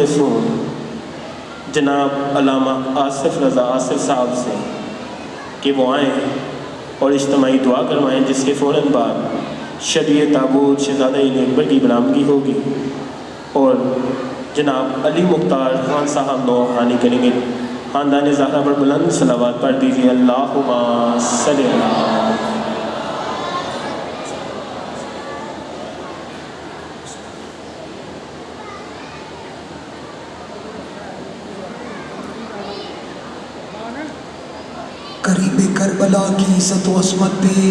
گزارش ہوں جناب علامہ آصف رضا آصف صاحب سے کہ وہ آئیں اور اجتماعی دعا کروائیں، جس کے فوراً بعد شبیہ تابوت شہزادہ علی اکبر کی برآمدگی ہوگی اور جناب علی مختار خان صاحب نوحانی کریں گے۔ خاندان زہرا پر بلند صلوات پڑھ دیجیے۔ اللہم صلی اللہ۔ قریب کربلا کی عزت و عظمت پہ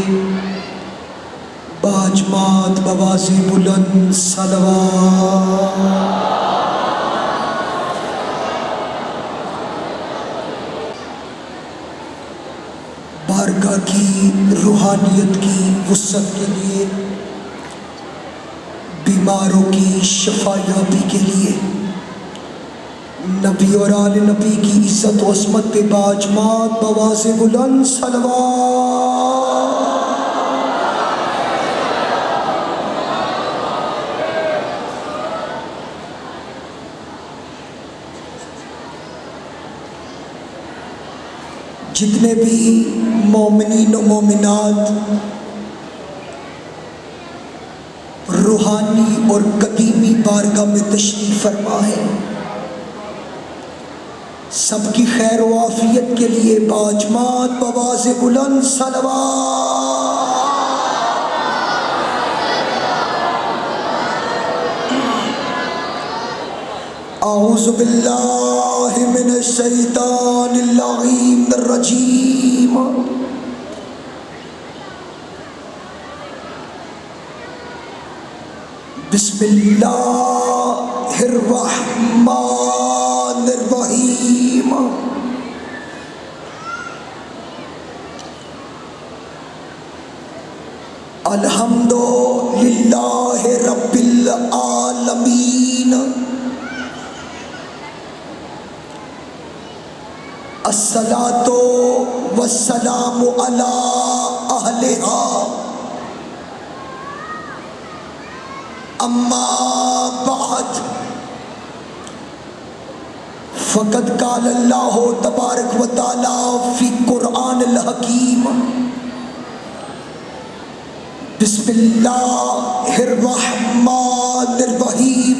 باجمات بواز بلند صلوات۔ بارگاہ کی روحانیت کی وسعت کے لیے، بیماروں کی شفا یابی کے لیے، نبی اور آل نبی کی عزت و عظمت پہ باجمات بواز بلند صلوات۔ جتنے بھی مومنین و مومنات روحانی اور قدیمی بارگاہ میں تشریف فرما ہے، سب کی خیر و عافیت کے لیے باجمات بواز بلند صلوات۔ اعوذ باللہ من الشیطان اللعین الرجیم۔ بسم اللہ الرحمن الرحیم۔ الحمد للہ رب العالمین، الصلاۃ والسلام علی اہلہا، اما بعد، فقد قال اللہ تبارک و تعالی فی قرآن الحکیم، بسم اللہ الرحمن الرحیم،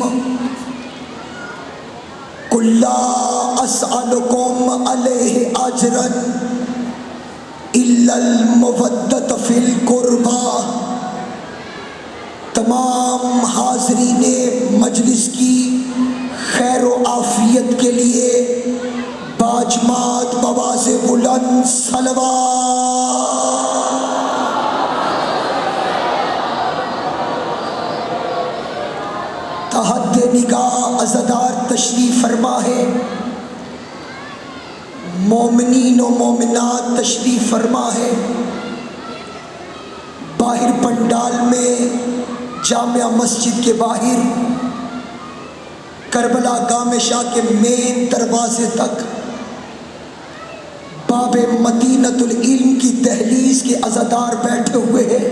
قل لا اسألکم علیہ اجرا الا المودۃ فی القربى۔ تمام حاضرین مجلس کی خیر و عافیت کے لیے باجمات بواز بلند صلوات۔ تحت نگاہ عزادار تشریف فرما ہے، مومنین و مومنات تشریف فرما ہے۔ باہر پنڈال میں جامع مسجد کے باہر کربلا گام شاہ کے مین دروازے تک باب مدینۃ العلم کی دہلیز کے عزادار بیٹھے ہوئے ہیں۔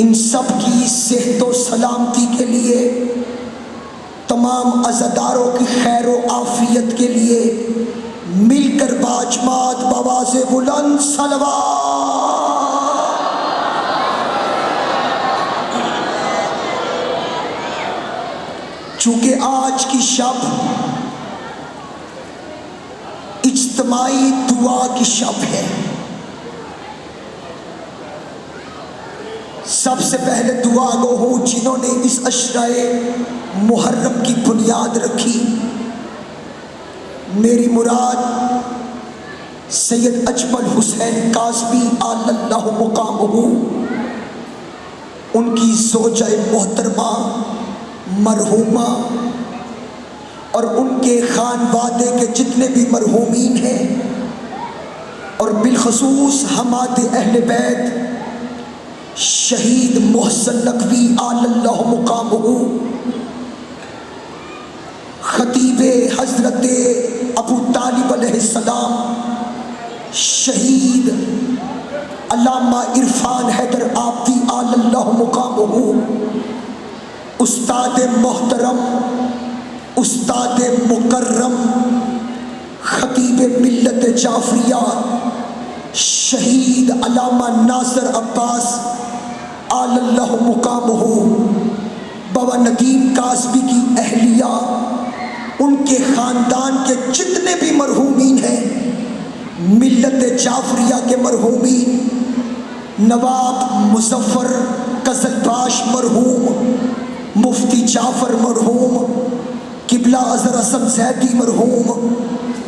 ان سب کی صحت و سلامتی کے لیے، تمام عزاداروں کی خیر و عافیت کے لیے مل کر باجمات بواز بلند صلوات۔ چونکہ آج کی شب اجتماعی دعا کی شب ہے، سب سے پہلے دعا گو ہوں جنہوں نے اس عشرہ محرم کی بنیاد رکھی۔ میری مراد سید اجمل حسین کاظمی علی اللہ مقامہ، ان کی زوجہ محترمہ مرحومہ اور ان کے خانوادے کے جتنے بھی مرحومین ہیں، اور بالخصوص ہمارے اہل بیت شہید محسن نقوی علی اللہ مقامہ، خطیب حضرت ابو طالب علیہ السلام، شہید علامہ عرفان حیدر آبادی علی اللہ مقامہ، استاد محترم استاد مکرم خطیب ملت جعفریہ شہید علامہ ناصر عباس اعلی اللہ مقامہ بابا ندیم کاسبی کی اہلیہ، ان کے خاندان کے جتنے بھی مرحومین ہیں، ملت جعفریہ کے مرحومین، نواب مظفر قزلباش مرحوم، مفتی جعفر مرحوم، قبلہ اظہر حسن زیدی مرحوم،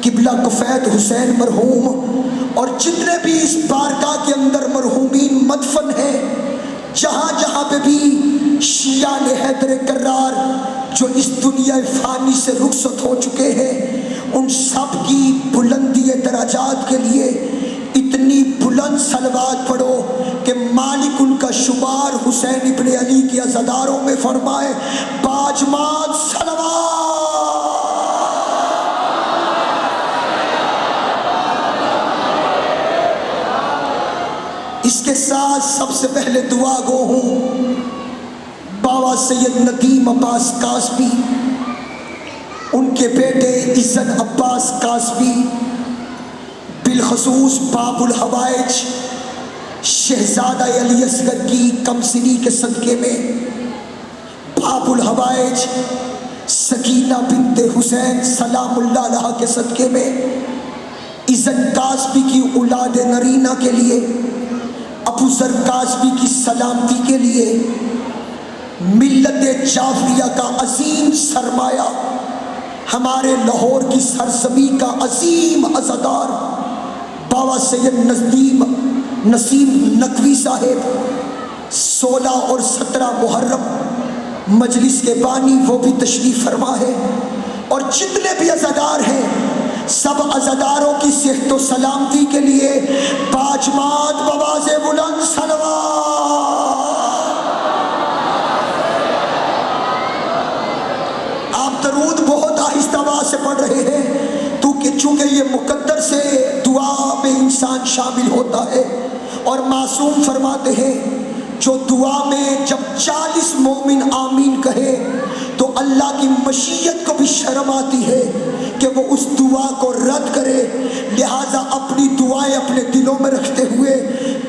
قبلہ کفید حسین مرحوم، اور جتنے بھی اس بارگاہ کے اندر مرحومین مدفن ہیں، جہاں جہاں پہ بھی شیعان حیدر کرار جو اس دنیا فانی سے رخصت ہو چکے ہیں، ان سب کی بلندی درجات کے لیے اتنی بلند صلوات پڑھو کہ مالک ان کا شمار حسین ابن علی کے عزاداروں میں فرمائے باجمات صلوات۔ اس کے ساتھ سب سے پہلے دعا گو ہوں بابا سید ندیم عباس کاسبی، ان کے بیٹے عزت عباس کاسبی، بالخصوص باب الحوائج شہزادہ علی اصغر کی کمسنی کے صدقے میں، باب الحوائج سکینہ بنت حسین سلام اللہ علیہ کے صدقے میں، عزت کاسبی کی اولاد نرینہ کے لیے، ابو ذر کاسبی کی سلامتی کے لیے، ملت جعفریہ کا عظیم سرمایہ، ہمارے لاہور کی سرزمین کا عظیم عزادار بابا سید نسیم نقوی صاحب 16 اور 17 محرم مجلس کے بانی، وہ بھی تشریف فرما ہے، اور جتنے بھی عزادار ہیں سب عزاداروں کی صحت و سلامتی کے لیے باجمات بواز بلند صلوات۔ آپ درود بہت آہستہ آواز سے پڑھ رہے ہیں چونکہ یہ مقدر سے دعا میں انسان شامل ہوتا ہے، اور معصوم فرماتے ہیں جو دعا میں جب 40 مومن آمین کہے تو اللہ کی مشیت کو بھی شرم آتی ہے کہ وہ اس دعا کو رد کرے، لہٰذا اپنی دعائیں اپنے دلوں میں رکھتے ہوئے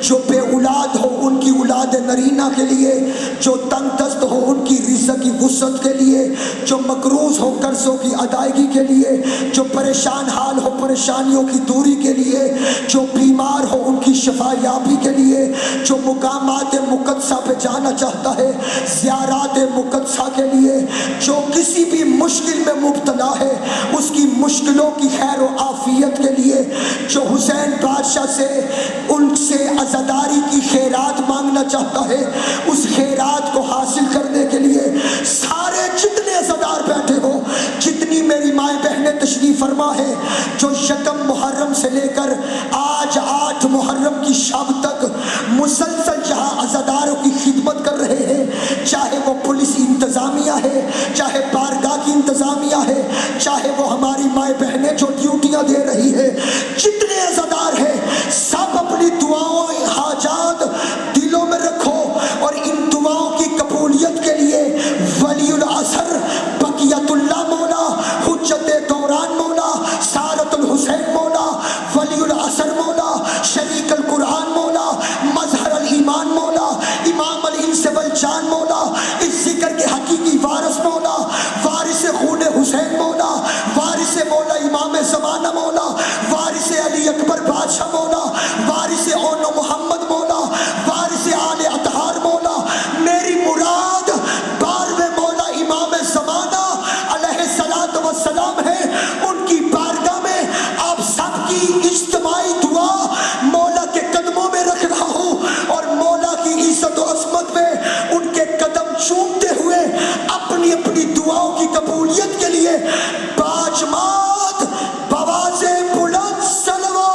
جو بے اولاد ہو ان کی اولاد نرینہ کے لیے، جو تنگ دست ہو ان کی رزق کی وسعت کے لیے، جو مقروض ہو قرضوں کی ادائیگی کے لیے، جو پریشان حال ہو پریشانیوں کی دوری کے لیے، جو بیمار ہو ان کی شفا یابی کے لیے، جو مقامات مقدسہ پہ جانا چاہتا ہے زیارات مقدسہ کے لیے، جو کسی بھی مشکل میں مبتلا ہے اس کی مشکلوں کی خیر و عافیت کے لیے، جو حسین بادشاہ سے ان سے عزاداری کی خیرات مانگنا چاہتا ہے اس خیرات کو حاصل کرنے کے لیے، سارے جتنے عزادار بیٹھے ہو، جتنی میری مائیں بہنیں تشریف فرما ہے، جو یکم محرم سے لے کر آج 8 محرم کی شام تک مسلسل جہاں عزاداروں کی خدمت کر رہے ہیں، چاہے وہ پولیس انتظامیہ ہے، چاہے بارگاہ کی انتظامیہ ہے، چاہے وہ ہماری مائیں بہنیں جو ڈیوٹیاں دے رہی ہے، جتنے عزادار ہیں سب اپنی دعاؤں حاجات دلوں میں رکھو، اور ان دعاؤں کی قبولیت کے لیے ولی العصر بقیت اللہ مولا، حجت دوران مولا، سارت الحسین مولا، ولی العصر مولا، شریک القرآن مولا، مظہر الایمان مولا، امام الانس والجان مولا، اس ذکر کے حقیقی وارث مولا، وارث خون حسین مولا، وارث مولا امام زمانہ مولا، وارث علی اکبر بادشاہ مولا، وارث اون محمد مولا، وارث آل اطہار مولا، میری مراد 12ویں مولا امام زمانہ علیہ الصلوۃ والسلام ہے، ان کی بارگاہ میں آپ سب کی اجتماعی دعا مولا کے قدموں میں رکھ رہا ہوں، اور مولا کی عزت و عظمت میں ان کے قدم چومتے ہوئے اپنی اپنی دعاؤں کی قبولیت کے لیے باجمات بواز بلند صلوات۔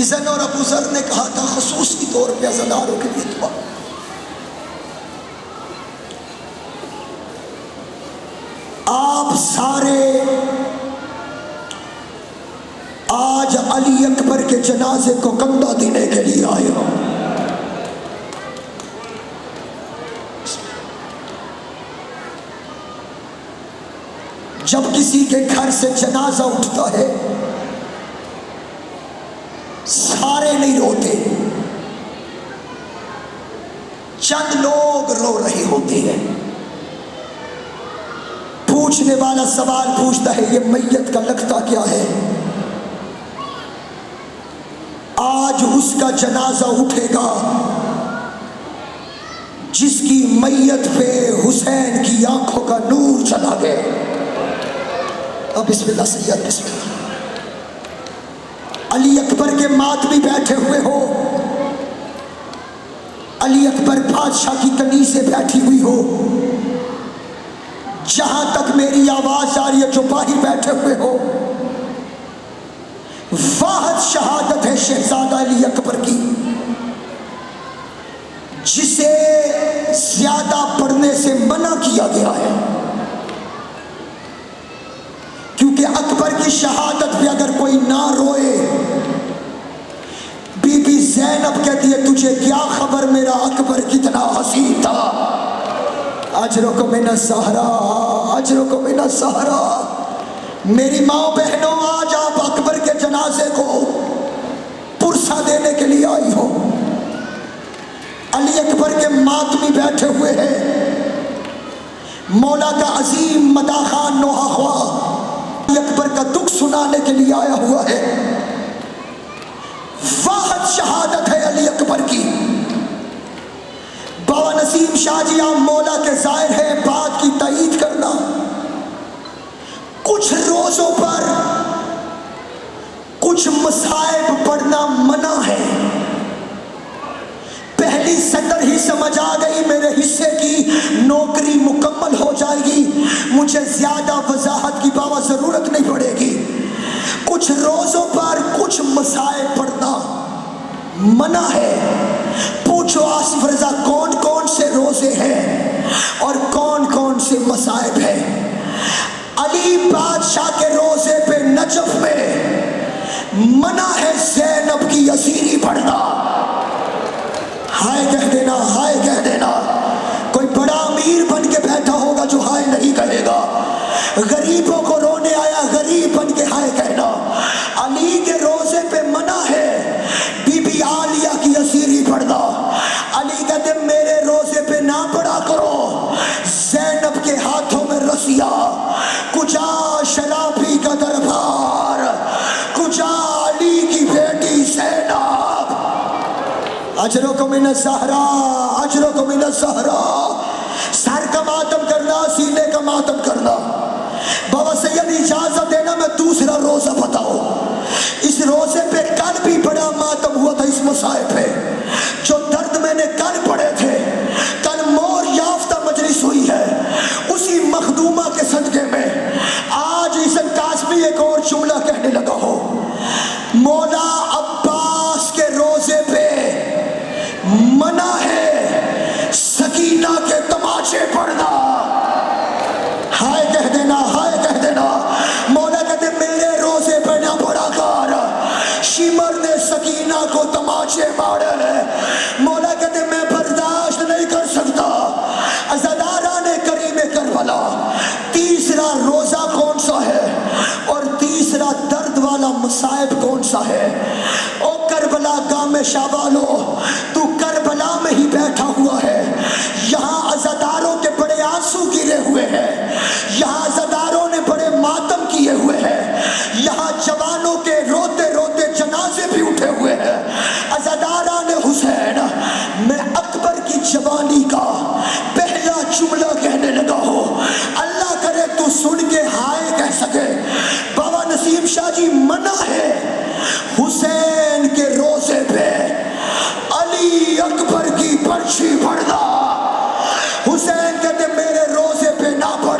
اذن اور ابو ذر نے کہا تھا خصوصی طور پہ عزاداروں کے لیے دعا۔ آپ سارے آج علی اکبر کے جنازے کو کندھا دینے کے لیے آئے ہو. جب کسی کے گھر سے جنازہ اٹھتا ہے سارے نہیں روتے، چند لوگ رو رہے ہوتے ہیں. پوچھنے والا سوال پوچھتا ہے یہ میت کا لگتا کیا ہے؟ آج اس کا جنازہ اٹھے گا جس کی میت پہ حسین کی آنکھوں کا نور چلا گیا. اب بسم اللہ سید، بسم اللہ. علی اکبر کے ماتمی بیٹھے ہوئے ہو، علی اکبر بادشاہ کی کنیز سے بیٹھی ہوئی ہو، جہاں تک میری آواز آ رہی ہے جو باہر بیٹھے ہوئے ہو، واحد شہادت ہے شہزادہ علی اکبر کی، جسے زیادہ پڑھنے سے منع کیا گیا ہے. کیونکہ اکبر کی شہادت پہ اگر کوئی نہ روئے، بی بی زینب کہتی ہے تجھے کیا خبر میرا اکبر کتنا حسین تھا. اجرکم من الزہرا، اجرکم من الزہرا. میری ماں بہنوں، آج آپ اکبر کے جنازے کو پرسہ دینے کے لیے آئی ہو. علی اکبر کے ماتمی بیٹھے ہوئے ہیں، مولا کا عظیم مداح خان نوحہ خواہ علی اکبر کا دکھ سنانے کے لیے آیا ہوا ہے. واحد شہادت ہے علی اکبر کی. بابا نسیم شاہ جی آپ مولا کے ظاہر ہے بات کی تائید کرنا. کچھ روزوں پر کچھ مصائب پڑھنا منع ہے. پہلی سطر ہی سمجھ آ گئی، میرے حصے کی نوکری مکمل ہو جائے گی، مجھے زیادہ وضاحت کی بابا ضرورت نہیں پڑے گی. کچھ روزوں پر کچھ مصائب پڑھنا منع ہے. پوچھو آصف رضا کون کون سے روزے ہیں اور کون کون سے مصائب ہیں؟ علی بادشاہ کے روزے پہ نجف میں منع ہے زینب کی اسیری پڑھنا. ہائے کہہ دینا، ہائے کہہ دینا. کوئی بڑا امیر بن کے بیٹھا ہوگا جو ہائے نہیں کہے گا. غریبوں کو رونے آیا غریب بن کے ہائے کہنا. علی کے روزے پہ منع ہے بی بی عالیہ کی اسیری پڑھنا. علی کہتے میرے روزے پہ نہ پڑھا کرو. زینب کے ہاتھوں میں رسیا، کجا شرابی کا دربار، کجا علی کی بیٹی زینب. اجرکم من الزہرا، اجرکم من الزہرا. سر کا ماتم کرنا، سینے کا ماتم کرنا. بابا سید اجازت دینا میں دوسرا روزہ بتاؤں. اس روزے پہ کل بھی بڑا ماتم ہوا تھا اس مصائب پہ. جو درد میں نے کل پڑے تھے، کل مور یافتہ مجلس ہوئی ہے، اسی مخدومہ کے صدقے میں آج حسن قاسمی ایک اور جملہ کہنے لگا ہو. مولا عباس کے روزے پہ منع ہے سکینہ کے تماشے پڑھنا. ہائے کہہ دینا، ہائے کہہ دینا. مولا کہتے میرے روزے پہ نہ پڑھا کر. شمر نے سکینہ کو تماشے مارے. مولا کہتے میں برداشت نہیں کر سکتا. عزادارہ نے کریم کربلا. تیسرا روزہ کون سا ہے اور تیسرا درد والا مصائب کون سا ہے؟ او کربلا گام شابالو، تو کربلا میں ہی بیٹھا ہوا ہے. یہاں عزاداروں کے بڑے آنسو گرے ہوئے ہیں، یہاں عزاداروں نے بڑے ماتم کیے ہوئے ہیں، یہاں جوانوں کے روتے روتے جنازے بھی اٹھے ہوئے ہیں. عزادارہ نے حسین میں اکبر کی جوانی کا پہلا جملہ کہنے لگا ہو، اللہ کرے تو سن کے ہائے کہہ سکے. بابا نسیم شاہ جی منع ہے حسین کے روزے پہ علی اکبر کی پرچی پڑھنا. حسین کہتے میرے روزے پہ نہ پڑھ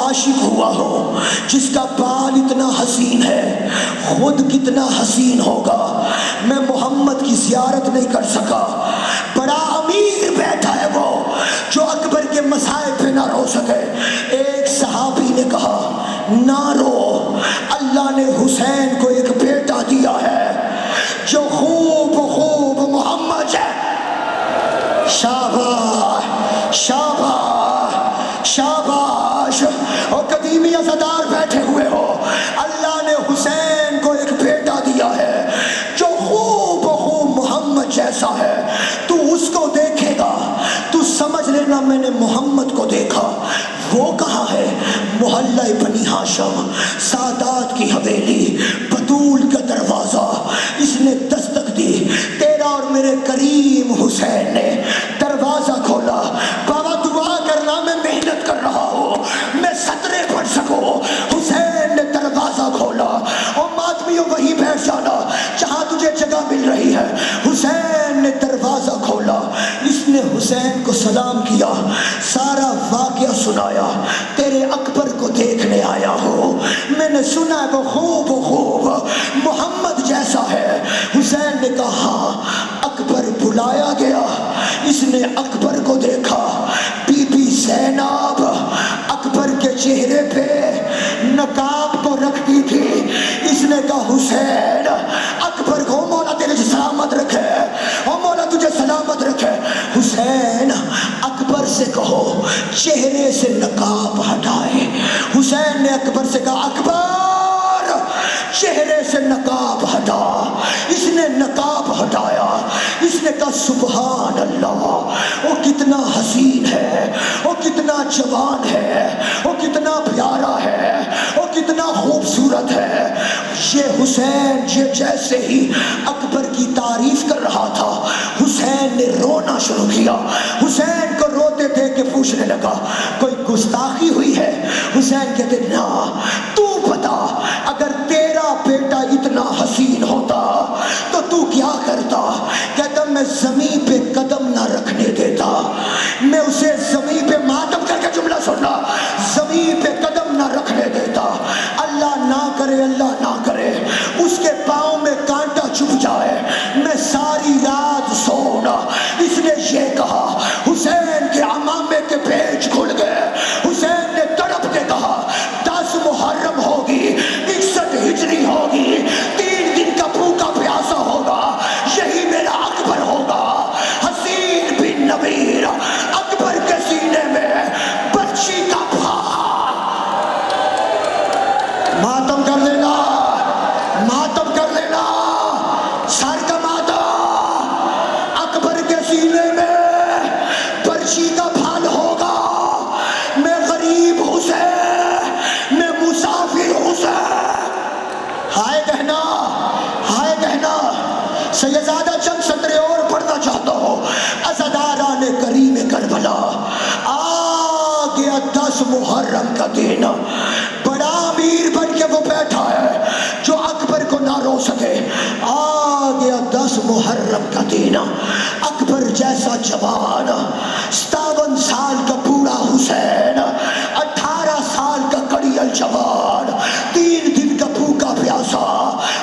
عاشق ہوا ہو، جس کا بال اتنا حسین ہے خود کتنا حسین ہوگا۔ میں محمد کی زیارت نہیں کر سکا، بڑا امیر بیٹھا ہے وہ جو اکبر کے مصائب پہ نہ رو سکے۔ ایک صحابی نے کہا نہ رو، اللہ نے حسین کو ایک بیٹا دیا ہے جو خوب خوب محمد ہے۔ شاباش شاباش شاباش۔ اور قدیمی عزادار بیٹھے ہوئے ہو، اللہ نے حسین کو ایک بیٹا دیا ہے جو خوب خوب محمد جیسا ہے۔ تو اس کو دیکھے گا تو سمجھ لینا میں نے محمد کو دیکھا۔ وہ کہاں ہے؟ محلہ بنی ہاشم، سادات کی حویلی، بطول کا دروازہ۔ اس نے دستک دی، تیرا اور میرے کریم حسین نے دروازہ کھولا۔ بابا دعا کرنا، میں محنت کر رہا ہوں، میں سطرے پڑھ سکوں۔ حسین نے دروازہ کھولا، اور ماتمیوں وہیں بیٹھ جانا جہاں تجھے جگہ مل رہی ہے۔ حسین نے دروازہ کھولا، اس نے حسین کو سلام کیا، سارا واقعہ سنایا۔ تیرے اکبر کو دیکھنے آیا ہوں، میں نے سنا ہے وہ خوب خوب محمد جیسا ہے۔ حسین نے کہا ہاں، اکبر بلایا گیا۔ اس نے اکبر کو دیکھا، بی بی زینب اکبر کے چہرے پہ نقاب تو رکھتی تھی۔ اس نے کہا حسین اکبر کو مولا تیرے سلامت رکھے، اور مولا تجھے سلامت رکھے۔ حسین اکبر سے کہو چہرے سے نقاب ہٹائے۔ حسین نے اکبر سے کہا اکبر چہرے سے نقاب ہٹا۔ اس نے نقاب ہٹایا، اس نے کہا سبحان اللہ، وہ کتنا حسین ہے، وہ کتنا جوان ہے، وہ کتنا پیارا ہے، وہ کتنا خوبصورت ہے۔ یہ حسین جیسے ہی اکبر کی تعریف کر رہا تھا، حسین نے رونا شروع کیا۔ حسین کو روتے دیکھ کے پوچھنے لگا کوئی گستاخی ہوئی ہے؟ حسین کہتے نا، تو بتا اگر تیرا بیٹا اتنا حسین ہوتا تو کیا کرتا؟ کہتا میں زمین پہ قدم نہ رکھنے دیتا، میں اسے زمین پہ ماتم کر کے جملہ سننا، زمین پہ قدم نہ رکھنے دیتا۔ اللہ نہ کرے، اللہ نہ کرے اس کے پاؤں میں کانٹا چبھ جائے، میں ساری رات سونا۔ اس نے یہ کہا، حسین کے عمامے کے پیچ کھل گئے۔ حسین نے تڑپ کے کہا 10 محرم ہوگی، 61 ہجری ہوگی، 3 دن کا بھوکا پیاسا ہوگا، یہی میرا اکبر ہوگا، حسین بن نبیر۔ اکبر کے سینے میں بچی کا بھاگ، ماتم کر لینا، ماتم کر لینا، سر کا ماتم۔ اکبر کے سینے میں برچی کا پھل ہوگا۔ میں غریب حسین، میں مسافر حسین۔ ہائے کہنا، ہائے کہنا۔ سیدزادہ چند سطرے اور پڑھنا چاہتا ہوں۔ عزاداران کریم کربلا، آ گیا 10 محرم کا دن، بڑا امیر بن کے وہ بیٹھا ہے جو اکبر کو نہ رو سکے۔ آ گیا 10 محرم کا دن، اکبر جیسا جوان، 57 سال کا بوڑھا حسین، 18 سال کا کڑی الجوان، 3 دن کا بھوکا پیاسا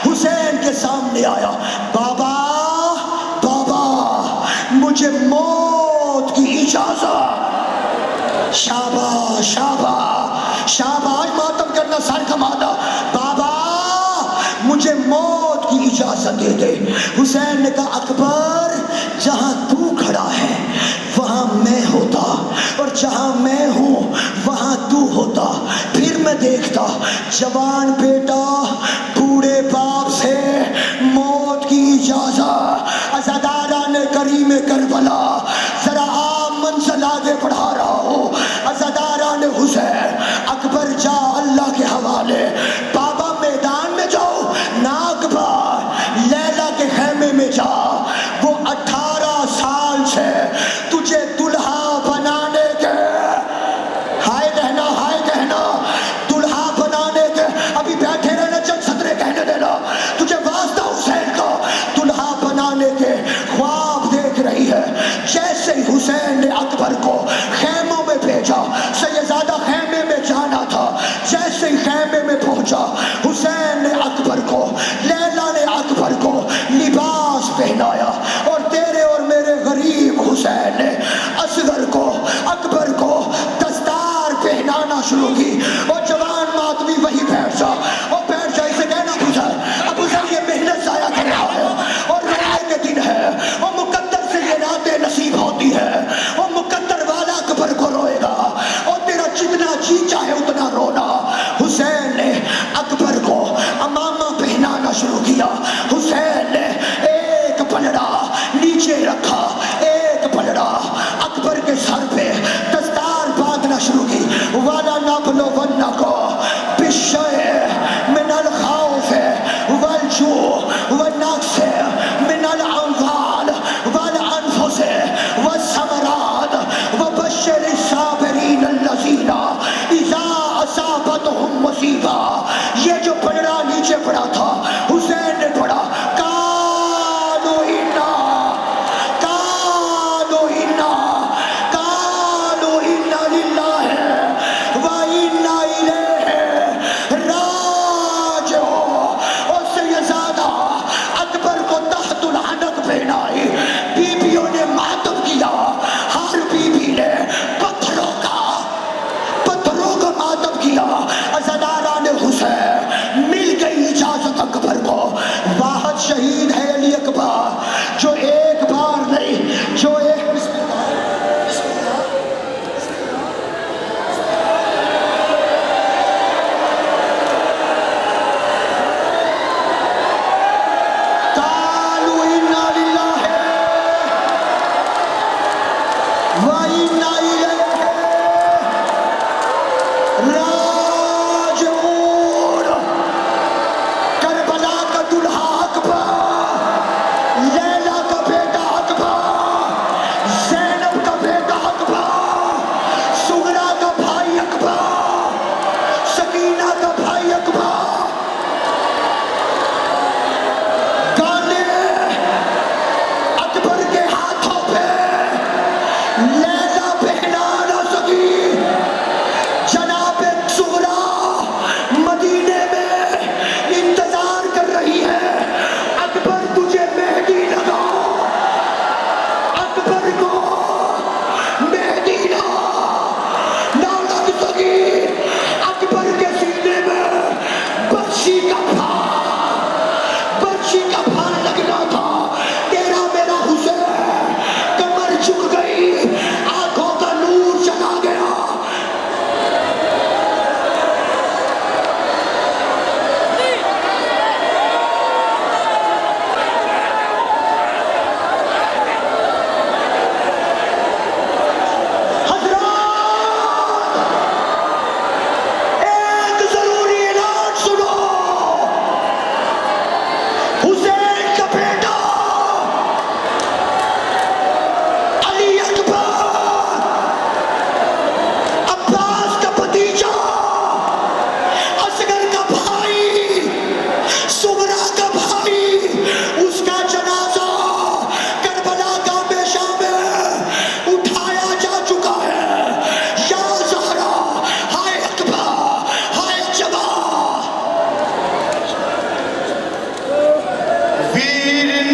حسین کے سامنے آیا۔ بابا بابا مجھے موت کی اجازت۔ شاباش شاباش شاباش، ماتم کرنا، سر کمانا۔ بابا مجھے موت کی اجازت دے دے۔ حسین نے کہا اکبر جہاں تو کھڑا ہے وہاں میں ہوتا، اور جہاں میں ہوں وہاں تو ہوتا، پھر میں دیکھتا جوان بیٹا